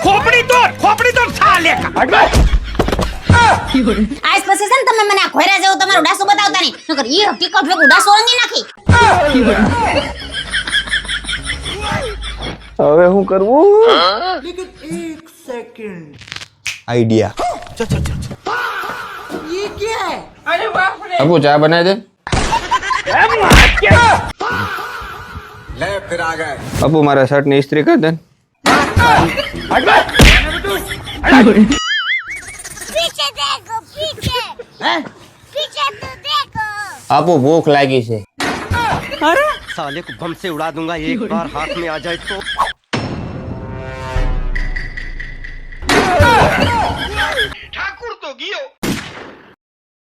खोपड़ी तोड़ साले का આજ પછી છે ને તમે મને આ ઘોયરા જેવું તમારું ડાસુ બતાવતા નહીં નકર ઈ ટિકટ ભેગું ડાસુ ઓંગી નાખી હવે હું કરવું આઈડિયા અબુ ચા બનાવી દે ले फिर आ गए અબુ મારા શર્ટ ની ઇસ્ત્રી કરી દે પીછે દેખો પીછે પીછે તો દેખો અબુ ભૂખ લાગી છે साले को बम से उड़ा दूंगा एक बार हाथ में आ जाए तो ठाकुर तो गियो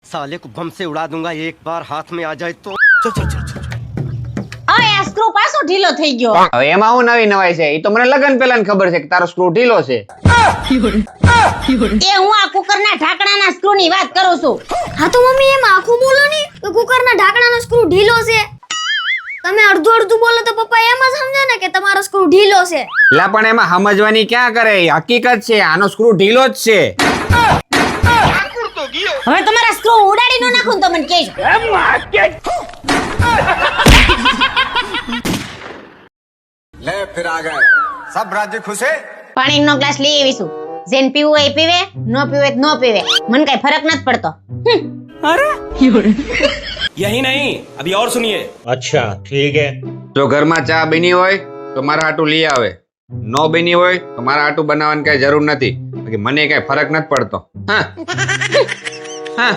साले को बम से उड़ा दूंगा एक बार हाथ में आ जाए तो ઓય આ સ્ક્રૂ પાછો ઢીલો થઈ ગયો હવે એમાં હું નવી નવાઈ છે એ તો મને લગન પેલા ને ખબર છે કે તારો સ્ક્રૂ ઢીલો છે એ હું આ કુકરના ઢાંકણાના સ્ક્રૂ ની વાત કરું છું હા તો મમ્મી એમ આખું બોલો ને કે કુકરના ઢાંકણાનો સ્ક્રૂ ઢીલો છે તમે અડધું અડધું બોલો તો પપ્પા એમ જ સમજે ને કે તમારો સ્ક્રૂ ઢીલો છે લા પણ એમાં સમજવાની ક્યાં કરે એ હકીકત છે આનો સ્ક્રૂ ઢીલો જ છે ठाकुर तो गियो હવે તમારા સ્ક્રૂ ઉડાડી ન નાખું તો મને કહેજો ले फिर आ गए सब राज्य खुश है પાણીનો ગ્લાસ લઈ આવીશું જેન પીવું હોય એ પીવે નો પીવે તો નો પીવે મને કઈ ફરક નથી પડતો यही नहीं अभी और सुनिए अच्छा ठीक है જો ઘરમાં ચા બની હોય તો મારા હાટું લઈ આવે નો બની હોય તો મારા હાટું બનાવવાની કઈ જરૂર નથી બાકી મને કઈ ફરક નથી પડતો હા હા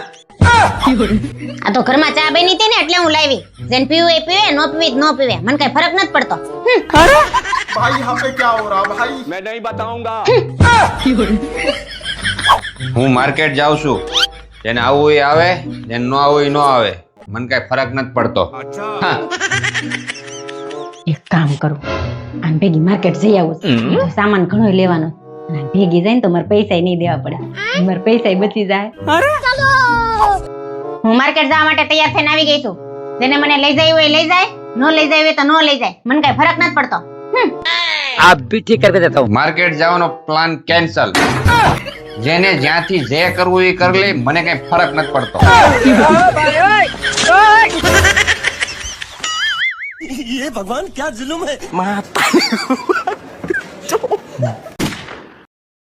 આ તો ઘરમાં ચા બની હતી ને એટલે હું લાવી જેન પીવું હોય એ પીવે નો પીવે તો નો પીવે મને કઈ ફરક નથી પડતો मैं नहीं बताऊंगा હું માર્કેટ જાઉં છું જેને આવવું એ આવે જેને નો આવવું એ નો આવે મને કઈ ફરક નથી પડતો હા એક કામ કરું આને ભેગી માર્કેટ જઈ આવું તો સામાન ઘણો લેવાનો અને આને ભેગી જાય ને તો મારે પૈસા નહીં દેવા પડે મારે પૈસા બચી જાય હું માર્કેટ જવા માટે તૈયાર થઈને આવી ગઈ છું જેને મને લઈ જાય હોય લઈ જાય નો લઈ જાય હોય તો નો લઈ જાય મને કઈ ફરક નથી પડતો आप भी ठीक करके देता हूँ માર્કેટ જવાનો પ્લાન કેન્સલ જેને જ્યાંથી જે કરવું એ કરી લે મને કઈ ફરક નથી પડતો ये भगवान क्या जुल्म है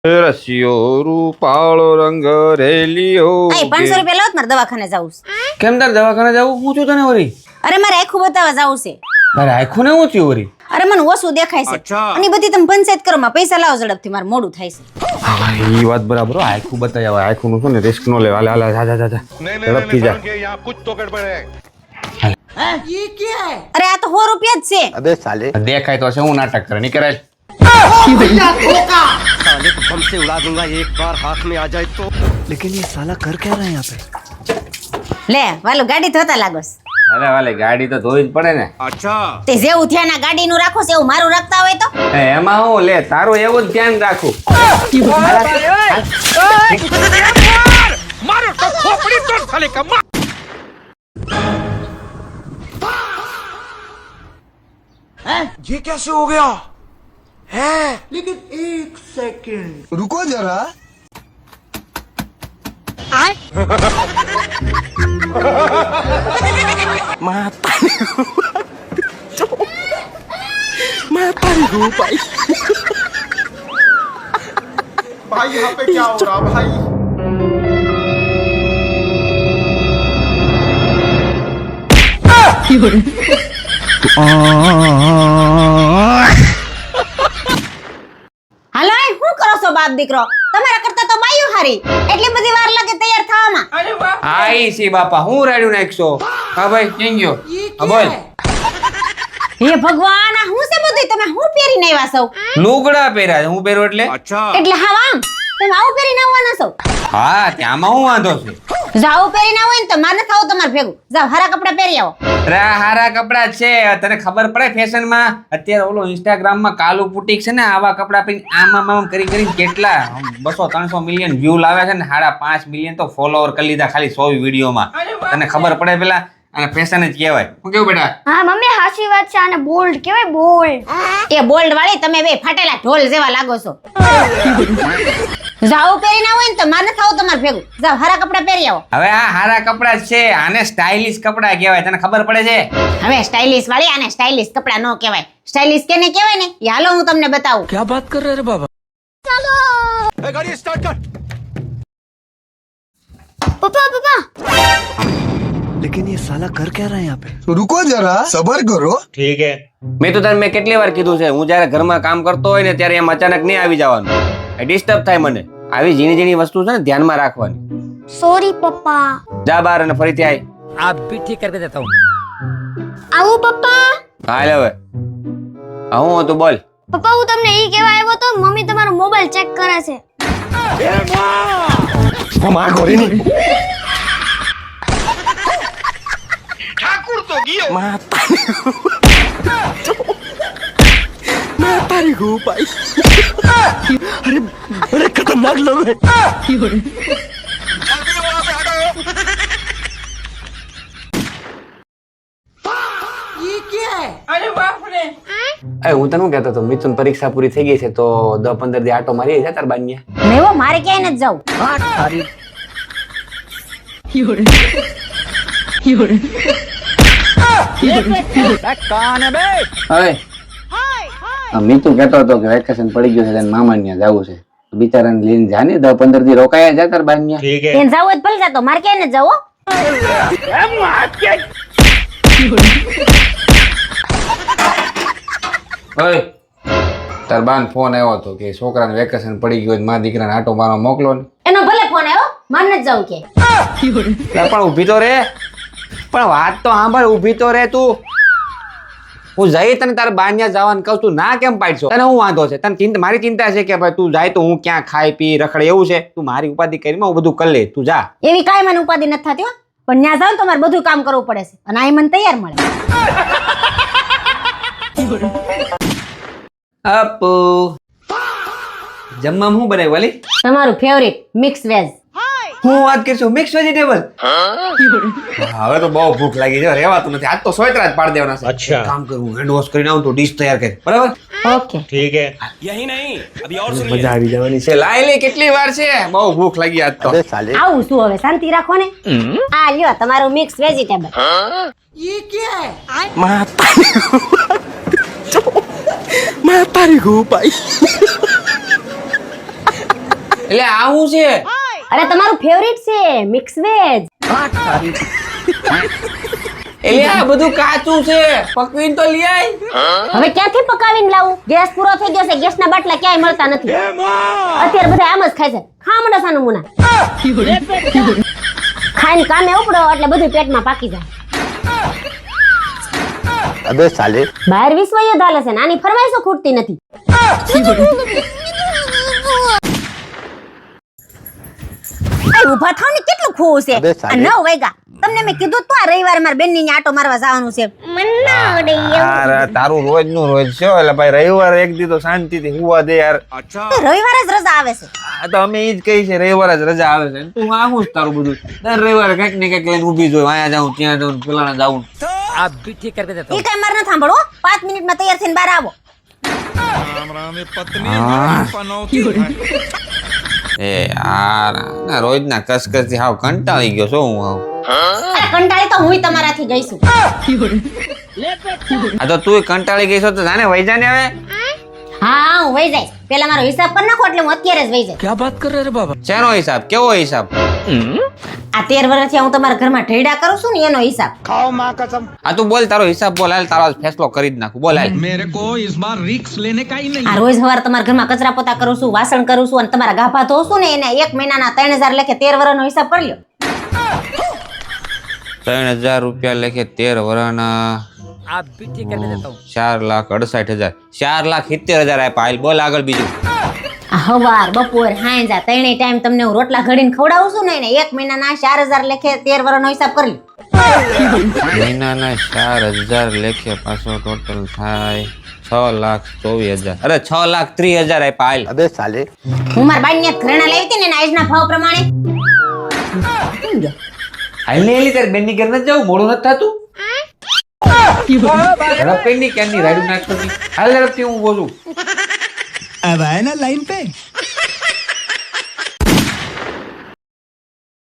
રસિયો રૂપાળો રંગ રેલિયો આ 500 રૂપિયા લાવ મારે દવાખાને જવું છે કેમ તાર દવાખાને જવું હું છું તને વરી અરે મારે આખું બતાવવા જવું છે તારે આખું ને હું થયું વરી અરે મને ઓછું દેખાય છે અને બધી તમે પંચાયત કરો માં પૈસા લાવો ઝડપથી મારે મોડું થાય છે એ વાત બરાબર આખું બતાવી આવે આખું નું શું ને રિસ્ક નો લેવા હાલ જા જા જા ઝડપથી જા यहाँ कुछ तो गड़बड़ है અરે આ તો 100 રૂપિયા જ છે અબે સાલે દેખાય તો છે હું નાટક કરે નીકળે साले को बम से उड़ा दूंगा एक बार हाथ में आ जाए तो लेकिन ये साला कर क्या रहा है यहाँ पे લે વાલો ગાડી ધોતા લાગોસ અરે વાલે ગાડી તો ધોવી જ પડે ને તે જેવું ધ્યાન આ ગાડીનું રાખો છે એવું મારું રાખતા હોય તો એમાં હું લે તારું એવું જ ધ્યાન રાખું मारो तो खोपड़ी तोड़ साले का ये कैसे हो गया है लेकिन एक सेकंड रुको जरा भाई यहाँ पे क्या हो रहा भाई હાલો એ શું કરો છો બાપ દીકરો તમારા કરતા તો બાયું હારી એટલી બધી વાર લાગે તૈયાર થવામાં આઈ સી બાપા હું રાડ્યું નાખશો હા ભાઈ કેમ ગયો હા બોલ હે ભગવાન આ હું છે બધું તમે હું પહેરીને આવ્યા છો લુગડા પહેર્યા છે હું પહેરું એટલે એટલે હા આમ તમે આવું પહેરીને આવવાના છો હા ત્યાંમાં હું વાંધો છે જાવ પહેરીને આવો ને તો મારે થાવ તમારે ભેગું જાવ હારા કપડા પહેરી આવો હારા કપડા છે તને ખબર પડે ફેશન માં અત્યારે ઓલો ઇન્સ્ટાગ્રામ માં કાલુ પુટીક છે ને આવા કપડા પહેરીને આમ આમ કરી કરીને કેટલા 200-300 મિલિયન વ્યૂ લાવે છે ને 5.5 મિલિયન તો ફોલોવર કરી લીધા ખાલી 100 વિડીયોમાં તને ખબર પડે પેલા અને ફેશન જ કહેવાય. હું કેવું બેટા? હા મમ્મી સાચી વાત છે, આને બોલ્ડ કહેવાય, બોલ્ડ. એ બોલ્ડ વાળી તમે બે ફાટેલા ઢોલ જેવા લાગો છો. જાઓ પહેરી ના હોય ને તો મારે થાવ તમારે ભેગું. જાઓ હારા કપડાં પહેરી આવો. હવે આ હારા કપડા છે, આને સ્ટાઇલિશ કપડા કહેવાય, તને ખબર પડે છે? હવે સ્ટાઇલિશ વાળી આને સ્ટાઇલિશ કપડાં ન કહેવાય. સ્ટાઇલિશ કેને કહેવાય ને એ હાલો હું તમને બતાવું. क्या बात कर रहे रे बाबा? गाड़ी स्टार्ट कर. પપ્પા પપ્પા लेकिन ये साला कर क्या रहा है यहाँ पे? रुको जरा सबर करो. મેં તો તને કેટલી વાર કીધું છે, હું જ્યારે ઘરમાં કામ કરતો હોય ને ત્યારે એમ અચાનક નહીં આવી જવાનું. એ ડિસ્ટર્બ થાય મને. આવી ઝીણી ઝીણી વસ્તુ છે ને ધ્યાનમાં રાખવાની. સોરી પપ્પા. જા બહાર અને ફરીથી આય. आप भी ठीक करके देता हूँ. આવું પપ્પા? હાલ હવે હું હતું બોલ. પપ્પા હું તમને ઈ કહેવા આવ્યો તો, મમ્મી તમારો મોબાઈલ ચેક કરે છે. ઠાકુર તો ગયો. तारी को भाई. अरे अरे खतरनाक लोग हैं. હું તને શું કહેતો હતો, મિથુન પરીક્ષા પૂરી થઈ ગઈ છે તો 10-15 દી આટો મારી જા તાર બાન્યા. મેવો મારે ક્યાંય નથી જવું. હવે મિથુન કહેતો હતો કે વેકેશન પડી ગયું છે તેને મામા ત્યાં જવું છે, બિચારાને લઈને જા ને 10-15 દી રોકાયા જા તાર બાન્યા. એને જવું હોય તો ભલે જાતો, મારે ક્યાંય નથી જવું. ઓય તાર બાન ફોન આવ્યો હતો કે છોકરાને વેકેશન પડી ગયું હોય, મારા દીકરાને આટો મારવા મોકલો ને. એનો ભલે ફોન આવ્યો, મારે નથી જવું કે. પણ ઊભી તો રે, પણ વાત તો સાંભળ, ઊભી તો રે તું. હું જઈ તને તારા બાન્યા જવાનું કહું, તું ના કેમ પાડશો? તને શું વાંધો છે? તને ચિંતા, મારી ચિંતા છે કે ભાઈ તું જાય તો હું ક્યાં ખાઈ પી રખડે એવું છે? તું મારી ઉપાધિ કરીને હું બધું કરી લે, તું જા. એવી કાંઈ મને ઉપાધિ નથી થતી હો. પણ ત્યાં જાવ તો મારે બધું કામ કરવું પડે છે અને આ મને તૈયાર મળે. અપુ જમવામાં શું બનાવ્યું વાલી? તમારું ફેવરિટ મિક્સ વેજ. હું વાત કરશું મિક્સ વેજીટેબલ. હવે તો બહુ ભૂખ લાગી છે, રહેવાતું નથી. આજ તો સોયત્રા જ પાડી દેવાના છે. અચ્છા કામ કરું, હેન્ડ વોશ કરીને આવું તો ડીશ તૈયાર કરી, બરાબર? ઓકે यही नहीं अभी और सुनिए. મજા આવી જવાની છે. લાઈ લે, કેટલી વાર છે, બહુ ભૂખ લાગી આજ તો. આવું શું હવે, શાંતિ રાખો ને. આ લ્યો તમારું મિક્સ વેજીટેબલ. मैं तारी को भाई. એટલે આવું છે. અરે તમારું ફેવરિટ છે મિક્સ વેજ. એટલે આ બધું કાચું છે, પકવીને તો લઈ આય. હવે ક્યાંથી પકાવીને લાવું? ગેસ પૂરો થઈ ગયો છે, ગેસના બાટલા ક્યાંય મળતા નથી. અત્યારે બધા આમ જ ખાય છે, ખા મોટા સાનું મુના. ખાઈને કામે ઉપડો એટલે બધું પેટમાં પાકી જાય. अबे साले. બહાર વિશ્વ યુદ્ધ હાલે છે, નાની ફરમાઈશો ખૂટતી નથી. ઉભા થાવ ને, કેટલું ખોવું છે. અબે સાલી. આ 9 વાગ્યા. તમને મેં કીધું તો આ રવિવારે મારા બેનની ન્યા આટો મારવા જવાનું છે. તારું રોજ નું રોજ છે, એટલે ભાઈ રવિવારે એક દી તો શાંતિથી હુવા દે યાર. તો રવિવારે જ રજા આવે છે. આ તો અમે ઈ જ કહી છે, રવિવારે જ રજા આવે છે. તું આવું જ તારું બધું દર રવિવારે કંઈક ને કંઈક લઈને ઊભી જોઈ, અહીંયા જાઉં ત્યાં જાઉં પેલાને જાઉં. आप भी ठीक करके देता એ કઈ મારે ન સાંભળો. 5 મિનિટમાં તૈયાર થઈને બહાર આવો. એ યાર ના રોજના કસકસથી હાવ કંટાળી ગયો છું હું હાવ. અરે કંટાળી તો હુંય તમારાથી ગઈ છું. આ તો તું કંટાળી ગઈ છો તો જાને વઈ જાને હવે. હા હું વહી જાય. પેલા મારો હિસાબ કરી નાખો એટલે હું અત્યારે જ વહી જાય. क्या बात कर रहे रे बाबा? શેનો હિસાબ? કેવો હિસાબ? આ 13 વર્ષથી હું તમારા ઘરમાં ઢેડા કરું છું ને એનો હિસાબ. આ તું બોલ, તારો હિસાબ બોલ, હાલ તારો આજ ફેસલો કરી જ નાખું, બોલ હાલ. આ રોજ સવારે તમારા ઘરમાં કચરા પોતા કરું છું, વાસણ કરું છું અને તમારા ગાભા ધોઉં છું ને એને 1 મહિનાના 3000 લેખે 13 વર્ષનો હિસાબ કરી લ્યો. 3000 રૂપિયા લેખે 13 વર્ષના आप भी ठीक करके देता हूँ. 4,68,000, 4,70,000 આપ્યા. હાલ બોલ આગળ બીજું. આ હવાર બપોર હાંજા ત્રણેય ટાઈમ તમને હું રોટલા ઘડીને ખવડાવું છું ને એને 1 મહિનાના 4000 લેખે 13 વર્ષનો હિસાબ કરી લ્યો. મહિનાના 4,000 લેખે પાછો ટોટલ થાય 6,24,000. અરે 6,30,000 આપ્યા. હાલ. अबे साले. હું મારા બાઈને ઘરેણા લાવી હતી ને એના આજના ભાવ પ્રમાણે હાલ ને એલી તારી બેનની ઘર નથી જવું, મોડું નથી થતું. ઝડપ કઈ નહીં, ક્યાંની રાડું નાખતો નહીં. હાલ ઝડપથી હું બોલું. अब आए ना लाइन पे